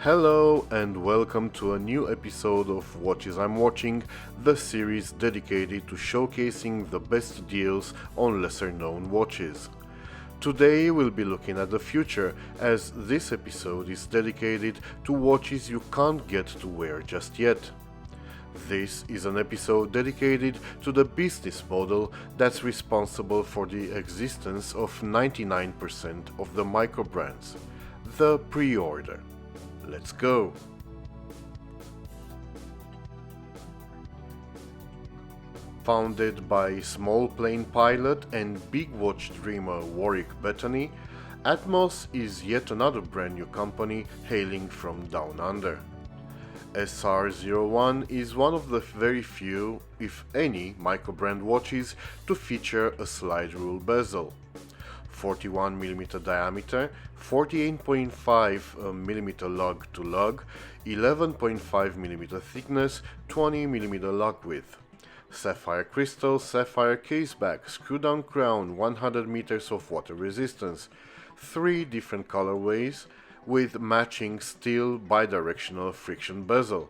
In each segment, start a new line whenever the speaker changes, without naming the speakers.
Hello and welcome to a new episode of Watches I'm Watching, the series dedicated to showcasing the best deals on lesser known watches. Today we'll be looking at the future, as this episode is dedicated to watches you can't get to wear just yet. This is an episode dedicated to the business model that's responsible for the existence of 99% of the microbrands, the pre-order. Let's go! Founded by small plane pilot and big watch dreamer Warwick Bettany, Atmos is yet another brand new company hailing from down under. SR01 is one of the very few, if any, microbrand watches to feature a slide rule bezel. 41mm diameter, 48.5mm lug to lug, 11.5mm thickness, 20mm lug width. Sapphire crystal, sapphire caseback, screw down crown, 100 meters of water resistance. 3 different colorways with matching steel bidirectional friction bezel.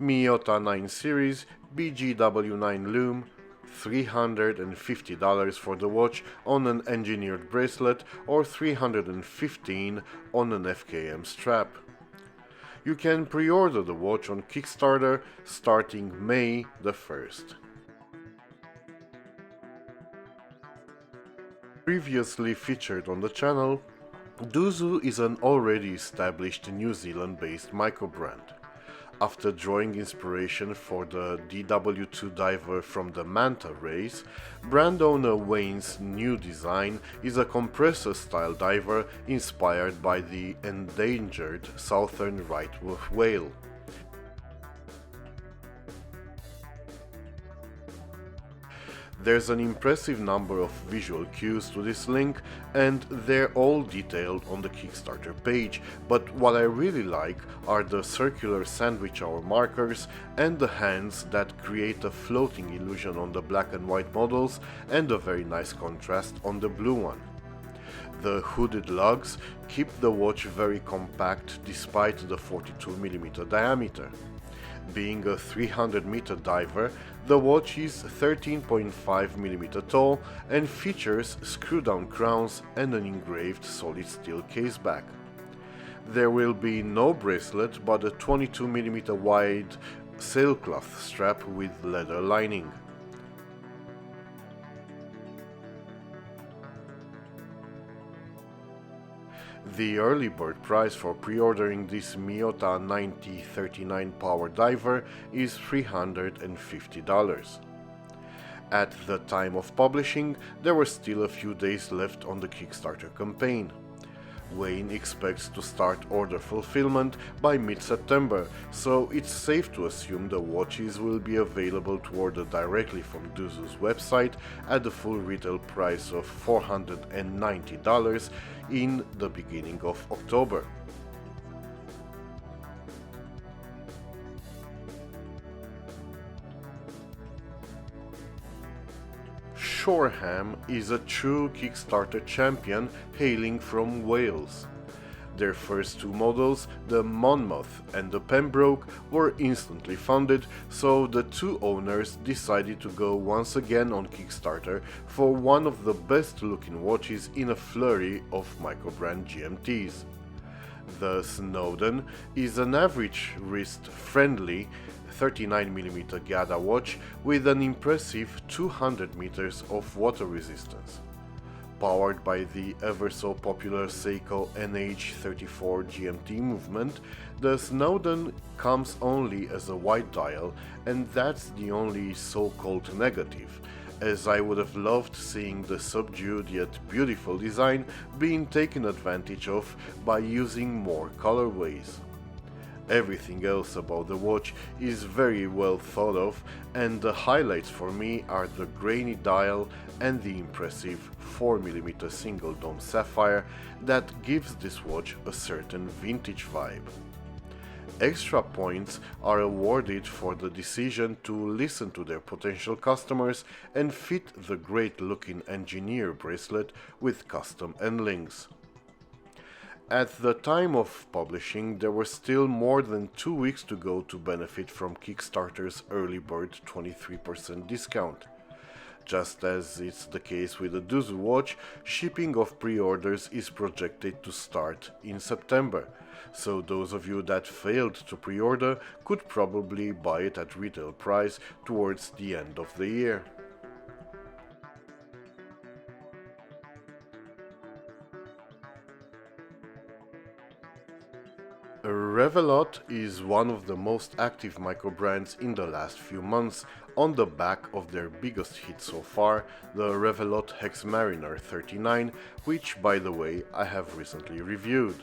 Miyota 9 series, BGW9 lume, $350 for the watch on an engineered bracelet or $315 on an FKM strap. You can pre-order the watch on Kickstarter starting May the 1st. Previously featured on the channel, Duzu is an already established New Zealand-based microbrand. After drawing inspiration for the DW2 diver from the Manta race, brand owner Wayne's new design is a compressor-style diver inspired by the endangered southern right whale. There's an impressive number of visual cues to this link, and they're all detailed on the Kickstarter page, but what I really like are the circular sandwich hour markers and the hands that create a floating illusion on the black and white models and a very nice contrast on the blue one. The hooded lugs keep the watch very compact despite the 42mm diameter. Being a 300-meter diver, the watch is 13.5mm tall and features screw-down crowns and an engraved solid steel caseback. There will be no bracelet but a 22mm wide sailcloth strap with leather lining. The early bird price for pre-ordering this Miyota 9039 power diver is $350. At the time of publishing, there were still a few days left on the Kickstarter campaign. Wayne expects to start order fulfillment by mid-September, so it's safe to assume the watches will be available to order directly from Duzu's website at the full retail price of $490 in the beginning of October. Shoreham is a true Kickstarter champion hailing from Wales. Their first 2 models, the Monmouth and the Pembroke, were instantly funded, so the 2 owners decided to go once again on Kickstarter for one of the best looking watches in a flurry of microbrand GMTs. The Snowden is an average wrist-friendly 39mm Gada watch with an impressive 200 meters of water resistance. Powered by the ever so popular Seiko NH34 GMT movement, the Snowden comes only as a white dial, and that's the only so-called negative, as I would have loved seeing the subdued yet beautiful design being taken advantage of by using more colorways. Everything else about the watch is very well thought of, and the highlights for me are the grainy dial and the impressive 4mm single dome sapphire that gives this watch a certain vintage vibe. Extra points are awarded for the decision to listen to their potential customers and fit the great looking engineer bracelet with custom endlings. At the time of publishing, there were still more than 2 weeks to go to benefit from Kickstarter's early bird 23% discount. Just as it's the case with the Duzu watch, shipping of pre-orders is projected to start in September, so those of you that failed to pre-order could probably buy it at retail price towards the end of the year. Revelot is one of the most active microbrands in the last few months on the back of their biggest hit so far, the Revelot Hex Mariner 39, which, by the way, I have recently reviewed.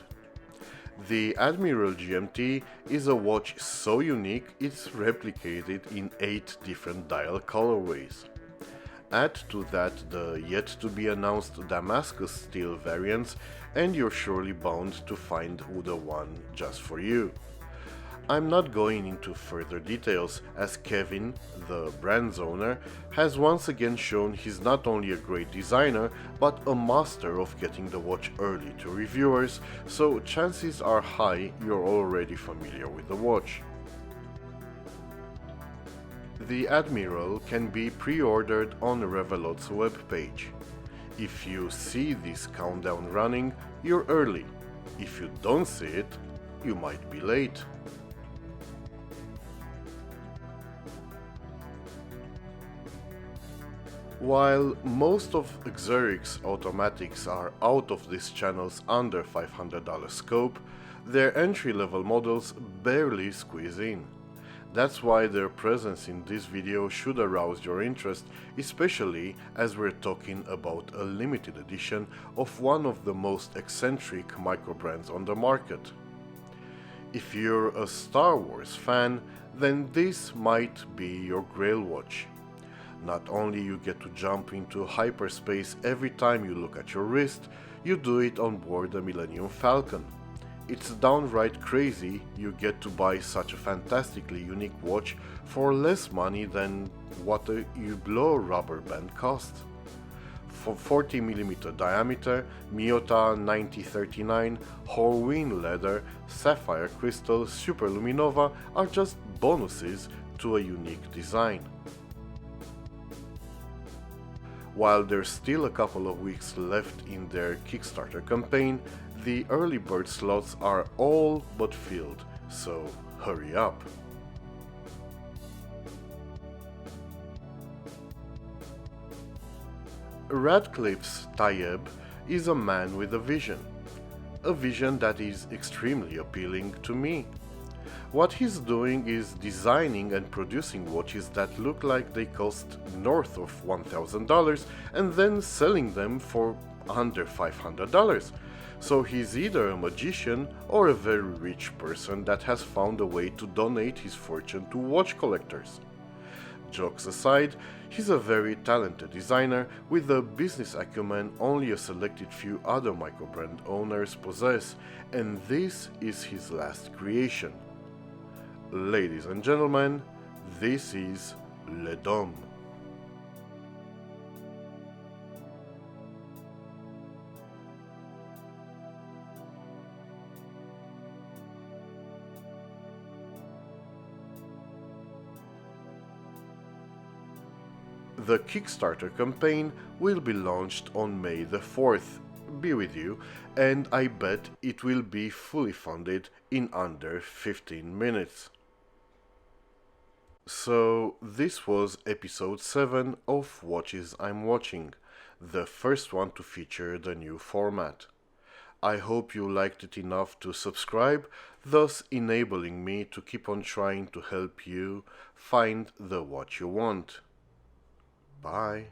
The Admiral GMT is a watch so unique it's replicated in 8 different dial colorways. Add to that the yet-to-be-announced Damascus steel variants, and you're surely bound to find the one just for you. I'm not going into further details, as Kevin, the brand's owner, has once again shown he's not only a great designer, but a master of getting the watch early to reviewers, so chances are high you're already familiar with the watch. The Admiral can be pre-ordered on Revelot's webpage. If you see this countdown running, you're early. If you don't see it, you might be late. While most of Xeric's automatics are out of this channel's under $500 scope, their entry-level models barely squeeze in. That's why their presence in this video should arouse your interest, especially as we're talking about a limited edition of one of the most eccentric microbrands on the market. If you're a Star Wars fan, then this might be your Grail watch. Not only you get to jump into hyperspace every time you look at your wrist, you do it on board the Millennium Falcon. It's downright crazy you get to buy such a fantastically unique watch for less money than what a Hublot rubber band costs. For 40mm diameter, Miyota 9039, Horween leather, sapphire crystal, superluminova are just bonuses to a unique design. While there's still a couple of weeks left in their Kickstarter campaign, the early bird slots are all but filled, so hurry up. Radcliffe's Tayeb is a man with a vision that is extremely appealing to me. What he's doing is designing and producing watches that look like they cost north of $1,000 and then selling them for under $500. So he's either a magician or a very rich person that has found a way to donate his fortune to watch collectors. Jokes aside, he's a very talented designer with a business acumen only a selected few other microbrand owners possess, and this is his last creation. Ladies and gentlemen, this is Le Dôme. The Kickstarter campaign will be launched on May the 4th, be with you, and I bet it will be fully funded in under 15 minutes. So this was episode 7 of Watches I'm Watching, the first one to feature the new format. I hope you liked it enough to subscribe, thus enabling me to keep on trying to help you find the watch you want. Bye.